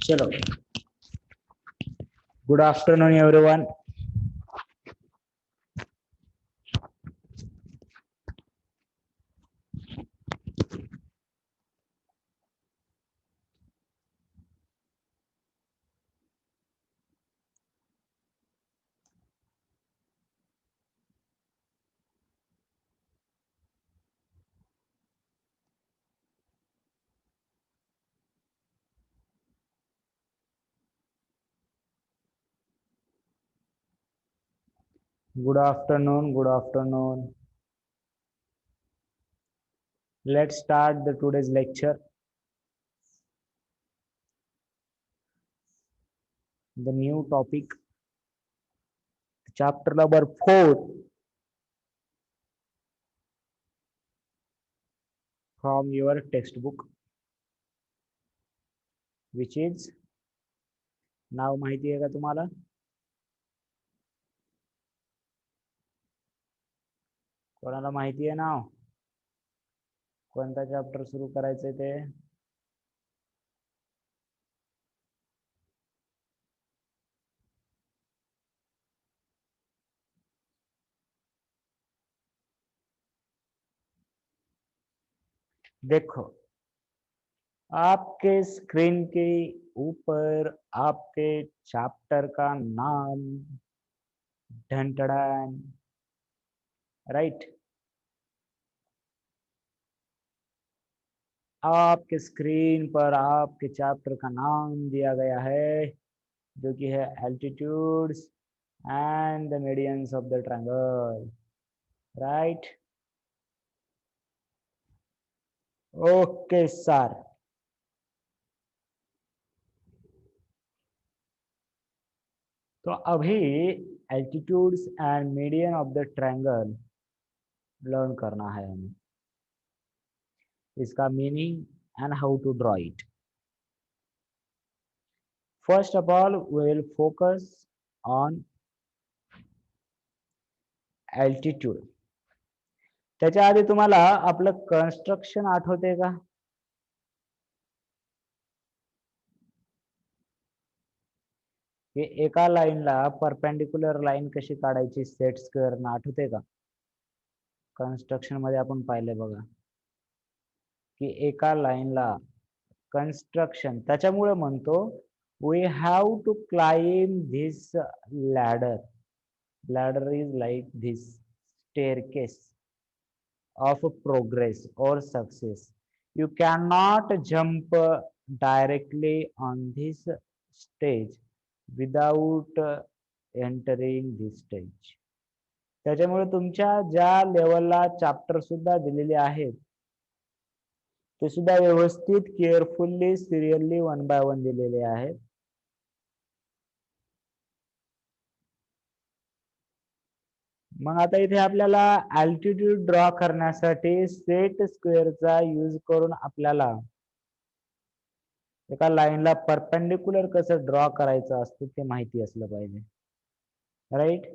चलो, good afternoon everyone. Good afternoon. Good afternoon. Let's start the today's lecture. The new topic, chapter number 4 from your textbook, which is नाव माहिती आहे का तुम्हाला? कोणाला माहिती आहे नाव? कोणता चॅप्टर सुरू करायचंय ते? देखो, आपके स्क्रीन के ऊपर आपके चैप्टर का नाम ढंटड़ान, राइट? आपके स्क्रीन पर आपके चैप्टर का नाम दिया गया है, जो कि है altitudes and the medians of the triangle, right? Okay sir. तो अभी altitudes and median of the triangle learn करना है हमें, इसका meaning and how to draw it. First of all we will focus on altitude. त्याच्या आधी तुम्हाला आपलं कन्स्ट्रक्शन आठवते का? की एका लाईनला परपेंडिक्युलर लाईन कशी काढायची सेट स्क्वेअर ना, आठवते का? कन्स्ट्रक्शन मध्ये आपण पाहिले बघा की एका लाईनला कन्स्ट्रक्शन, त्याच्यामुळे म्हणतो we have to climb this ladder. Ladder is like this staircase of progress or success. You cannot jump directly on this stage without entering this stage. त्याच्यामुळे तुमच्या ज्या लेवलला चॅप्टर सुद्धा दिलेले आहेत ते सुद्धा व्यवस्थित केअरफुल्ली सिरियली 1 by 1 दिलेले आहेत. मग आता इथे आपल्याला अल्टिट्यूड ड्रॉ करण्यासाठी सेट स्क्वेअरचा यूज करून आपल्याला एका लाईनला परपेंडिक्युलर कसं ड्रॉ करायचं असतं ते माहिती असलं पाहिजे, राईट?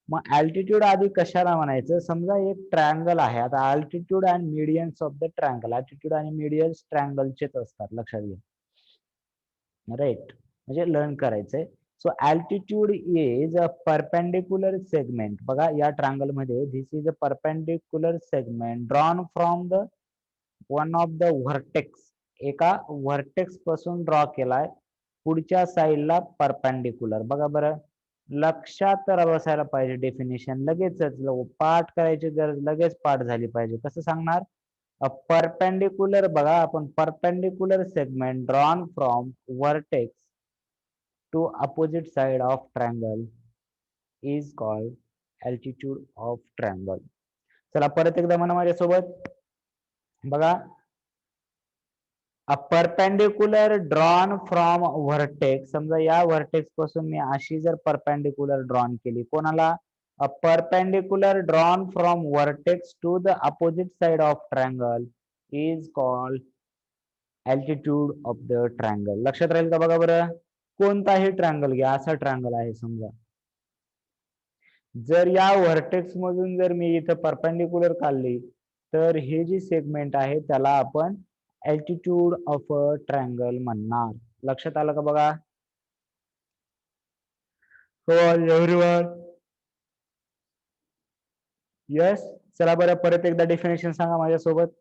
मग अल्टिट्यूड आधी कशाला म्हणायचं? समजा एक ट्रायंगल आहे. आता altitude and medians of the triangle, altitude आणि मीडियन्स ट्रायंगलचेच असतात, लक्षात घ्या, राईट? म्हणजे लर्न करायचंय. So altitude is a perpendicular segment. बघा या ट्रायंगल मध्ये this is a perpendicular segment drawn from the one of the vertex. एका वर्टेक्स पासून ड्रॉ केलाय, पुढच्या साइडला परपेंडिक्युलर. बघा बरं, लक्षात तर बसायला पाहिजे. डेफिनेशन लगेचच पाठ करायची गरज, लगेच पाठ झाली पाहिजे. कसं सांगणार? अ परपेंडिक्युलर, बघा आपण perpendicular segment drawn from vertex to opposite side of triangle is called altitude of triangle. चला परत एकदा म्हणा माझ्यासोबत. बघा, अ परपेंडिक्युलर ड्रॉन फ्रॉम वर्टेक्स. समजा या वर्टेक्स पासून मी अशी जर परपेंडिक्युलर ड्रॉन केली, कोणाला? A perpendicular drawn from vertex to the opposite side of triangle is called altitude of the triangle. लक्षात राहील का? बघा बरं, कोणताही ट्रायंगल घ्या, असा ट्रायंगल आहे समजा. जर या व्हर्टेक्स मधून जर मी इथं परपेंडिक्युलर काढली तर हे जी सेगमेंट आहे त्याला आपण अल्टिट्यूड ऑफ अ ट्रायंगल म्हणणार. लक्षात आलं का बघा? एव्हरीवन. यस. चला बरं, परत एकदा डेफिनेशन सांगा माझ्यासोबत.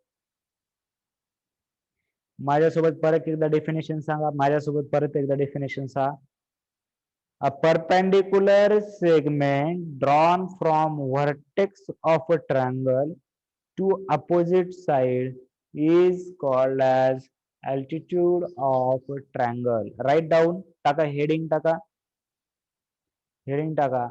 परत एकदा डेफिनेशन सांगा. परत एकदा डेफिनेशन सांगा. A perpendicular segment drawn from vertex of a triangle to opposite side is called as altitude of a triangle. Write down. टाका हेडिंग टाका. हेडिंग टाका.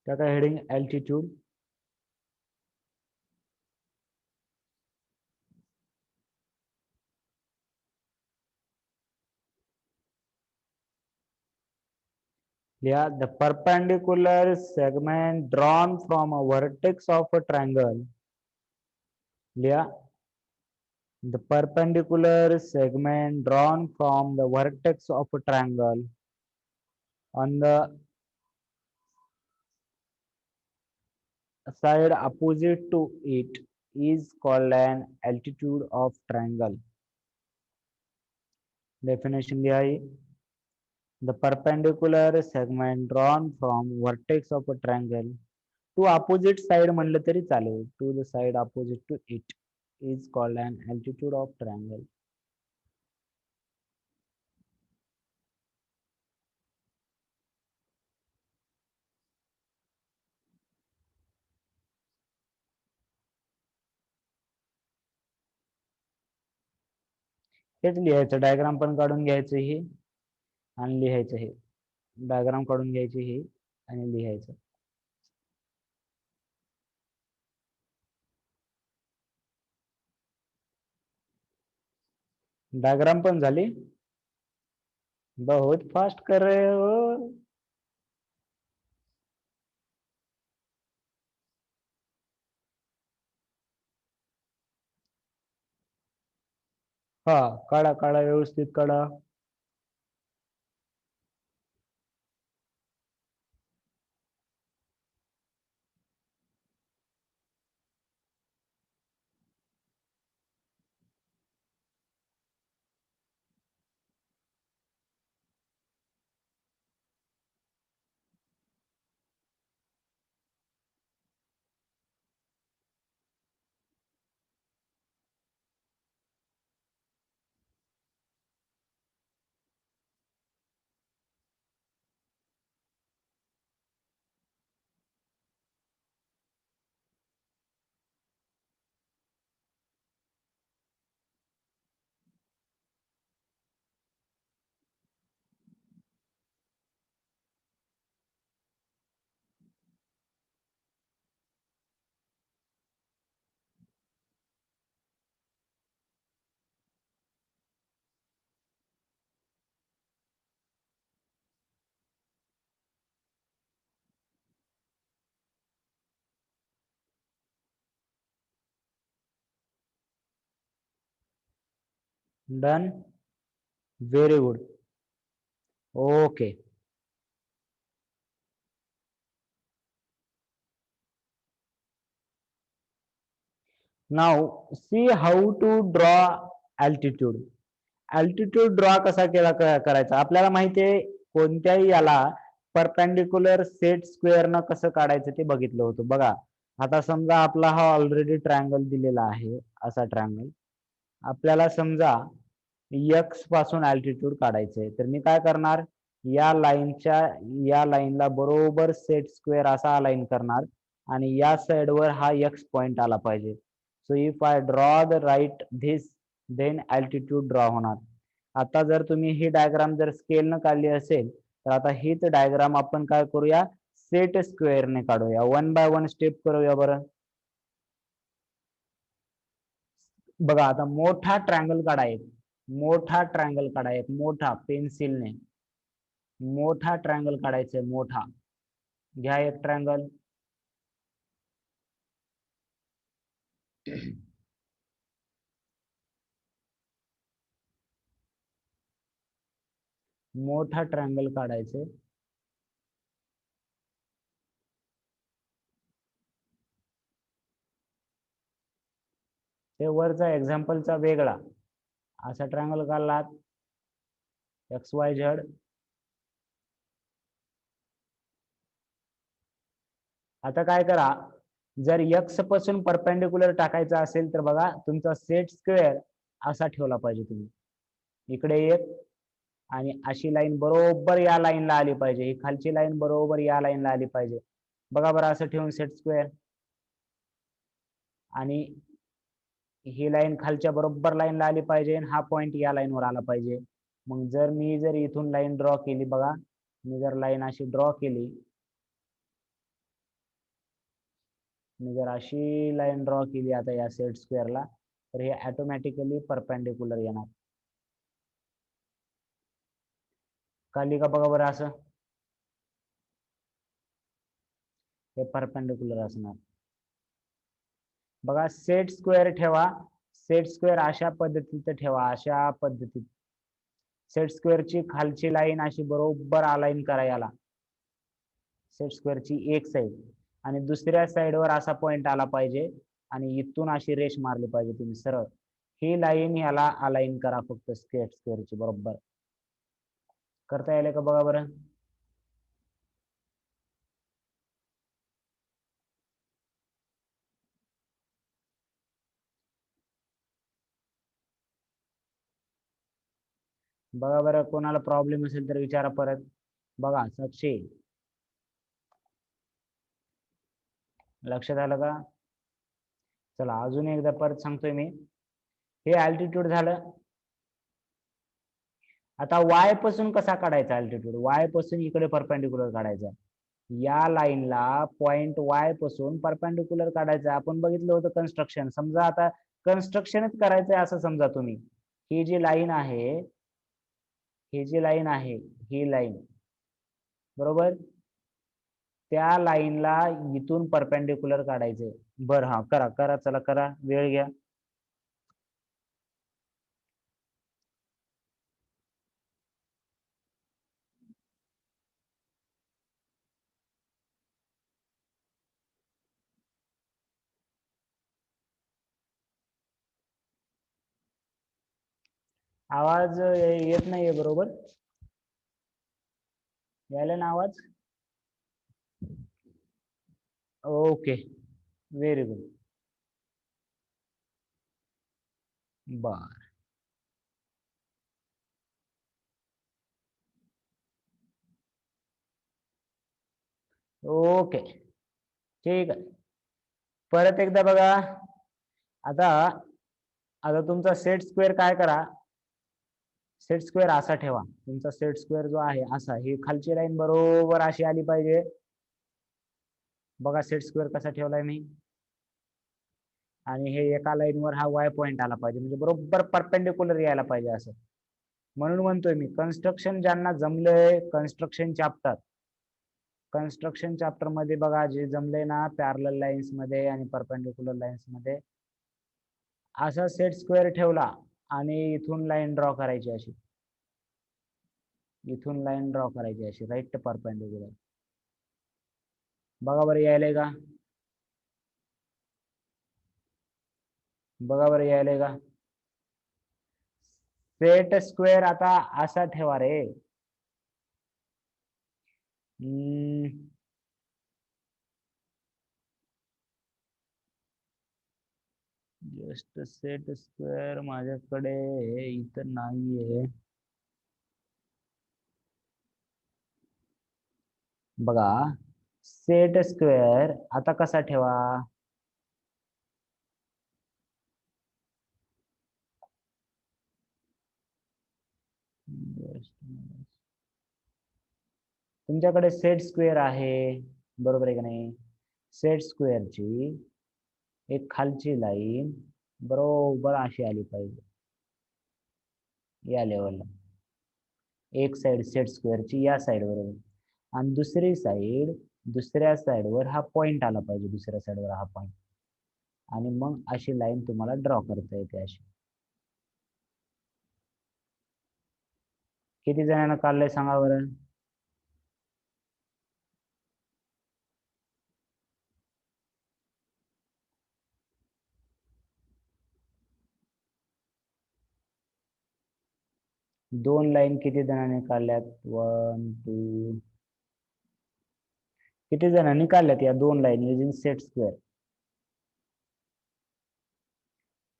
टाका heading altitude. Yeah, the perpendicular segment drawn from a vertex of a triangle. Yeah, the perpendicular segment drawn from the vertex of a triangle on the side opposite to it is called an altitude of triangle. Definition दिया है. The perpendicular segment drawn from vertex of a triangle to opposite side म्हणलं तरी चालेल. To the side opposite to it is called an altitude of triangle. हेच लिहायचं. Diagram पण काढून घ्यायचं ही आणि लिहायचं हे. डायग्राम काढून घ्यायची ही आणि लिहायचं. डायग्राम पण झाली. बहुत फास्ट कर रहे हो. हा, काढा काढा, व्यवस्थित काढा. Done. Very good. Okay. Now see how to draw altitude. Altitude draw कसा करायचा आपल्याला माहिती आहे. कोणत्याही याला परपेंडिक्युलर सेट स्क्वेअर न कसं काढायचं ते बघितलं होतं बघा. आता समजा आपला हा ऑलरेडी ट्रायंगल दिलेला आहे, असा ट्रायंगल. आपल्याला समजा एक्स पासून अल्टिट्यूड काढायचंय, तर मी काय करणार, या लाईनला बरोबर सेट स्क्वेअर असा अलाइन करणार आणि या साइडवर हा एक्स पॉइंट आला पाहिजे. So if I draw the right this, then altitude draw होणार. आता जर तुम्ही ही डायग्राम जर स्केल न काढली असेल, तर आता हीच डायग्राम आपण काय करूया, सेट स्क्वेअर ने काढूया. वन बाय वन स्टेप करूया बरं. बघा आता मोठा ट्रायंगल काढा एक. मोठा पेन्सिलने मोठा ट्रायंगल काढायचा आहे. मोठा घ्या एक ट्रायंगल. मोठा ट्रायंगल काढायचे. ते वरचा एक्झाम्पलचा वेगळा असा ट्रायंगल काढलात XYZ. आता काय करा, जर x पासून परपेंडिक्युलर टाकायचा असेल तर बघा तुमचा सेट स्क्वेअर असा ठेवला पाहिजे तुम्ही. इकडे एक आणि अशी लाईन बरोबर या लाईनला आली पाहिजे, ही खालची लाईन बरोबर या लाईनला आली पाहिजे. बघा बरं असं ठेवून सेट स्क्वेअर, आणि ही लाईन खालच्या बरोबर लाईनला आली पाहिजे आणि हा पॉइंट या लाईनवर आला पाहिजे. मग जर मी जर इथून लाईन ड्रॉ केली, बघा मी जर लाईन अशी ड्रॉ केली, मी जर अशी लाईन ड्रॉ केली आता या सेट स्क्वेअरला, तर हे ऑटोमॅटिकली परपेंडिक्युलर येणार. कळली का बघा बरं असं, हे परपेंडिक्युलर असणार. बघा सेट स्क्वेअर ठेवा, सेट स्क्वेअर अशा पद्धतीचं ठेवा, अशा पद्धतीत सेट स्क्वेअरची खालची लाईन अशी बरोबर अलाइन करा याला, सेट स्क्वेअरची एक साइड, आणि दुसऱ्या साइडवर असा पॉइंट आला पाहिजे आणि इथून अशी रेष मारली पाहिजे तुम्ही सरळ. ही लाईन याला अलाइन करा फक्त सेट स्क्वेअरची बरोबर. करता येईल का बघा बरं. बघा बरं, कोणाला प्रॉब्लेम असेल तर विचारा परत. बघा साक्षी, लक्षात आलं का. चला अजून एकदा परत सांगतोय मी. हे अल्टिट्यूड झालं. आता वाय पासून कसा काढायचा अल्टिट्यूड, वाय पासून इकडे परपेंडिक्युलर काढायचा. या लाईनला पॉइंट वाय पासून परपेंडिक्युलर काढायचं. आपण बघितलं होतं कन्स्ट्रक्शन. समजा आता कन्स्ट्रक्शनच करायचंय असं समजा तुम्ही. ही जी लाईन आहे, ही जी लाईन आहे, ही लाईन बरोबर, त्या लाईनला इथून परपेंडिक्युलर काढायचंय. बरं हा करा करा, चला करा, वेळ घ्या. आवाज येत नाहीये बरोबर, यायला ना आवाज. Okay, very good. बर, ओके, ठीक आहे. परत एकदा बघा. आता आता तुमचा सेट स्क्वेअर काय करा, सेट स्क्वेअर असा ठेवा. तुमचा सेट स्क्वेअर जो आहे असा, ही खालची लाईन बरोबर अशी आली पाहिजे. बघा सेट स्क्वेअर कसा ठेवलाय मी, आणि हे एका लाईनवर हा वाय पॉइंट आला पाहिजे, म्हणजे बरोबर परपेंडिक्युलर यायला पाहिजे असं. म्हणून म्हणतोय मी, कन्स्ट्रक्शन ज्यांना जमलंय कन्स्ट्रक्शन चॅप्टर मध्ये बघा, जे जमलंय ना पॅरलल लाईन्स मध्ये आणि परपेंडिक्युलर लाईन्स मध्ये, असा सेट स्क्वेअर ठेवला आणि इथून लाईन ड्रॉ करायची अशी, इथून लाईन ड्रॉ करायची अशी राईट परपेंडिक्युलर. बघा बरं यायलंय का, बघा बरं यायलंय का. सेट स्क्वेअर आता असा ठेवा रे. जस्ट सेट स्क्वेअर माझ्याकडे इथं नाहीये. बघा सेट स्क्वेअर आता कसा ठेवा, तुमच्याकडे सेट स्क्वेअर आहे बरोबर आहे का नाही. सेट स्क्वेअरची एक खालची लाईन बरोबर अशी आली पाहिजे या लेवलला, एक साइड सेट स्क्वेअरची या साइड बरोबर, आणि दुसरी साइड, दुसऱ्या साइडवर हा पॉइंट आला पाहिजे, दुसऱ्या साइडवर हा पॉइंट, आणि मग अशी लाईन तुम्हाला ड्रॉ करता येते अशी. किती जणांना काढलंय सांगा बरं. दोन लाईन किती जणांनी काढल्यात. 1 2. किती जणांनी काढल्यात या दोन लाईन युजिंग सेट स्क्वेअर.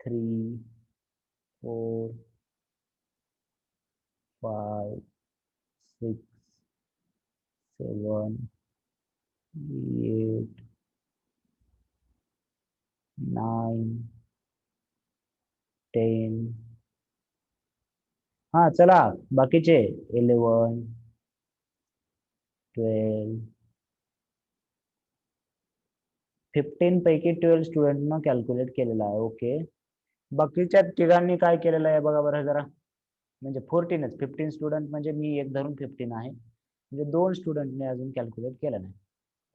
3 4 5 6 7 8 9 10. हा चला बाकीचे 11 12. 15 पैकी 12 स्टुडंटनं कॅल्क्युलेट केलेला आहे. ओके. बाकीच्या तिघांनी काय केलेलं आहे बघा बरं जरा. म्हणजे 14च 15 स्टुडंट म्हणजे मी एक धरून 15 आहे. म्हणजे 2 स्टुडंटने अजून कॅल्क्युलेट केलं नाही.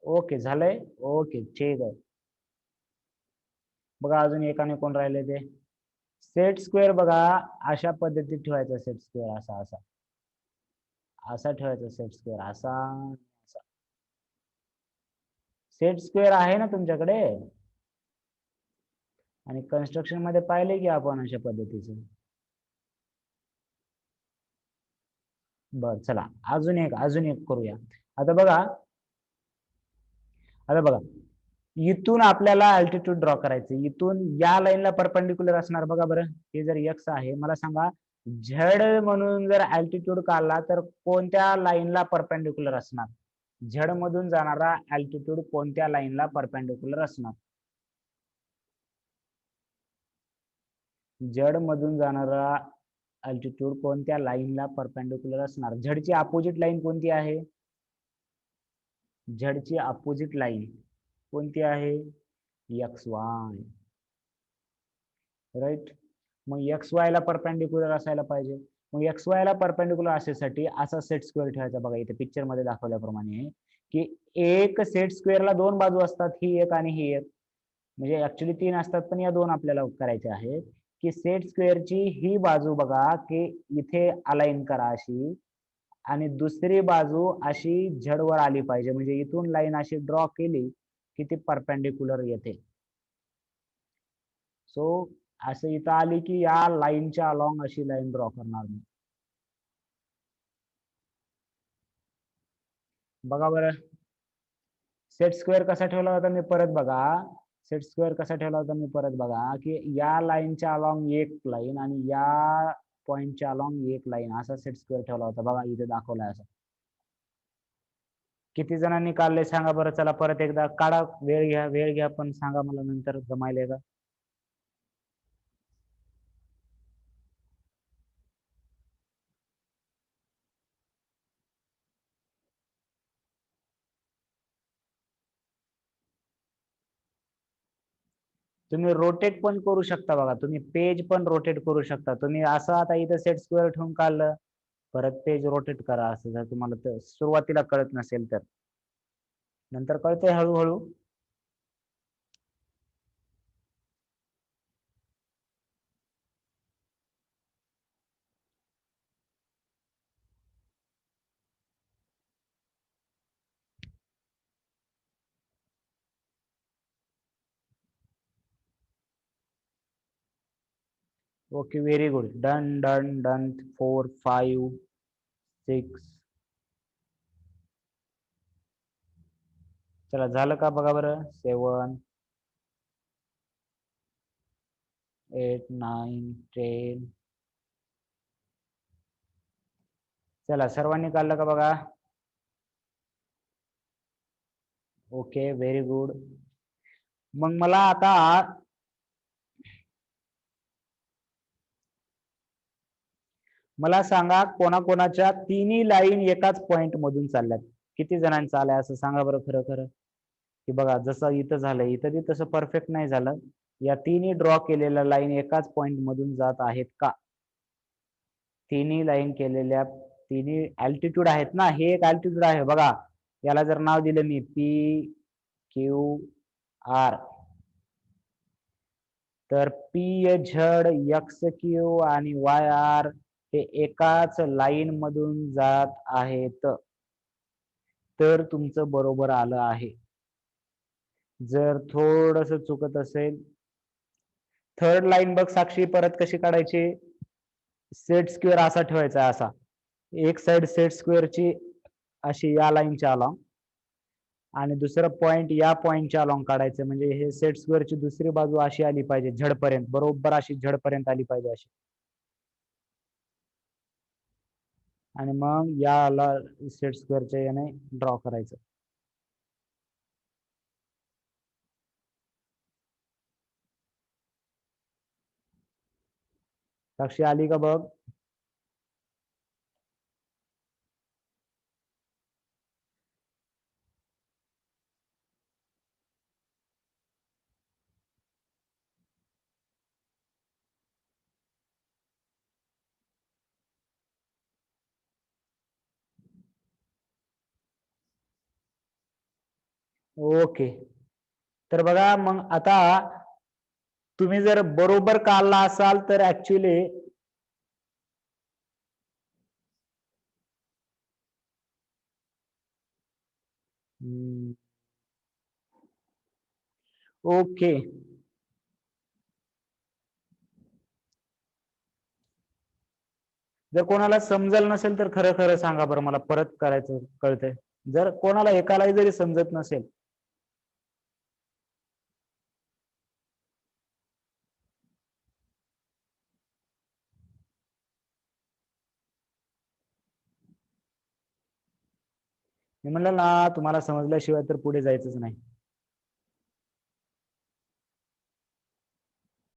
ओके झालंय. ओके ठीक आहे. बघा अजून एकाने कोण राहिले ते. सेट स्क्वेअर बघा अशा पद्धतीत ठेवायचा. सेट स्क्वेअर असा असा असा ठेवायचा. सेट स्क्वेअर असा असा. सेट स्क्वेअर आहे ना तुमच्याकडे. आणि कन्स्ट्रक्शन मध्ये पाहिले की आपण अशा पद्धतीचं. बर चला अजून एक करूया. आता बघा इथून आपल्याला अल्टिट्यूड ड्रॉ करायचं. इथून या लाईनला परपेंडिक्युलर असणार बघा बरं. हे जर एक्स आहे मला सांगा झेड म्हणून जर अल्टिट्यूड काढला तर कोणत्या लाईनला परपेंडिक्युलर असणार. झेड मधून जाणारा अल्टिट्यूड कोणत्या लाईनला परपेंडिक्युलर असणार. झेड मधून जाणारा अल्टिट्यूड कोणत्या लाईनला परपेंडिक्युलर असणार. झेडची अपोजिट लाईन कोणती आहे. झेडची अपोजिट लाईन कोणती आहे. X Y. राईट. मग एक्स वाय ला परपेंडिक्युलर असायला पाहिजे. मग एक्स वाय ला परपेंडिक्युलर असायसाठी असा सेट स्क्वेअर ठेवायचा. बघा इथे पिक्चर मध्ये दाखवल्याप्रमाणे की एक सेट स्क्वेअरला दोन बाजू असतात. ही एक आणि ही एक. म्हणजे ऍक्च्युली 3 असतात पण या 2 आपल्याला करायच्या आहेत. की सेट स्क्वेअरची ही बाजू बघा की इथे अलाइन करा अशी. आणि दुसरी बाजू अशी झेड वर आली पाहिजे. म्हणजे इथून लाईन अशी ड्रॉ केली की ती परपेंडिक्युलर येते. सो असं इथं आली की या लाईनच्या अलॉंग अशी लाईन ड्रॉ करणार मी. बघा बरं सेट स्क्वेअर कसा ठेवला होता मी परत बघा. सेट स्क्वेअर कसा ठेवला होता मी परत बघा की या लाईनच्या अलॉंग एक लाईन आणि या पॉइंटच्या अलॉंग एक लाईन असा सेट स्क्वेअर ठेवला होता. बघा इथे दाखवलाय असं. किती जणांनी काढले सांगा बरं. चला परत एकदा काढा. वेळ घ्या पण सांगा मला नंतर जमायले का. तुम्ही रोटेट पण करू शकता. बघा तुम्ही पेज पण रोटेट करू शकता. तुम्ही असं आता इथं सेट स्क्वेअर ठेवून काढलं परत पेज रोटेट करा. असं जर तुम्हाला सुरुवातीला कळत नसेल तर नंतर कळतंय हळूहळू. Okay very good. Done done done. 4 5 6. चला झालं का बघा बरं. 7 8 9 10. चला सर्वांनी काढलं का बघा. Okay very good. मग मला आता सांगा कोणाकोणाच्या तिन्ही लाईन एकाच पॉइंट मधून चालल्यात. किती जणांचं आलंय असं सांगा बरं खरं खरं. की बघा जसं इथं झालंय इथं बी तसं परफेक्ट नाही झालं. या तिन्ही ड्रॉ केलेल्या लाईन एकाच पॉइंट मधून जात आहेत का. तिन्ही लाईन केलेल्या तिन्ही अल्टिट्यूड आहेत ना. हे एक अल्टिट्यूड आहे बघा. याला जर नाव दिलं मी पी क्यू आर तर पी झेड एक्स क्यू आणि वाय आर ते एकाच लाईन मधून जात आहेत तर तुमचं बरोबर आलं आहे. जर थोडस चुकत असेल, थर्ड लाईन बघ साक्षी परत कशी काढायची? सेट स्क्वेअर असा ठेवायचा असा. एक साइड सेट स्क्वेअरची अशी या लाईनच्या अलॉंग आणि दुसरं पॉइंट या पॉइंटच्या अलॉंग काढायचं. म्हणजे हे सेट स्क्वेअरची दुसरी बाजू अशी आली पाहिजे झडपर्यंत, बरोबर अशी झडपर्यंत आली पाहिजे अशी. आणि मग याला सेट स्क्वेअरच्या याने ड्रॉ करायचं. साक्षी आली का बघ? ओके. तर बघा मग आता तुम्ही जर बरोबर काढला असाल तर ऍक्च्युली ओके. जर कोणाला समजलं नसेल तर खरं खरं सांगा बरं, मला परत करायचं कळतंय. जर कोणाला एकालाही जरी समजत नसेल मी म्हणलं ना, तुम्हाला समजल्याशिवाय तर पुढे जायचंच नाही.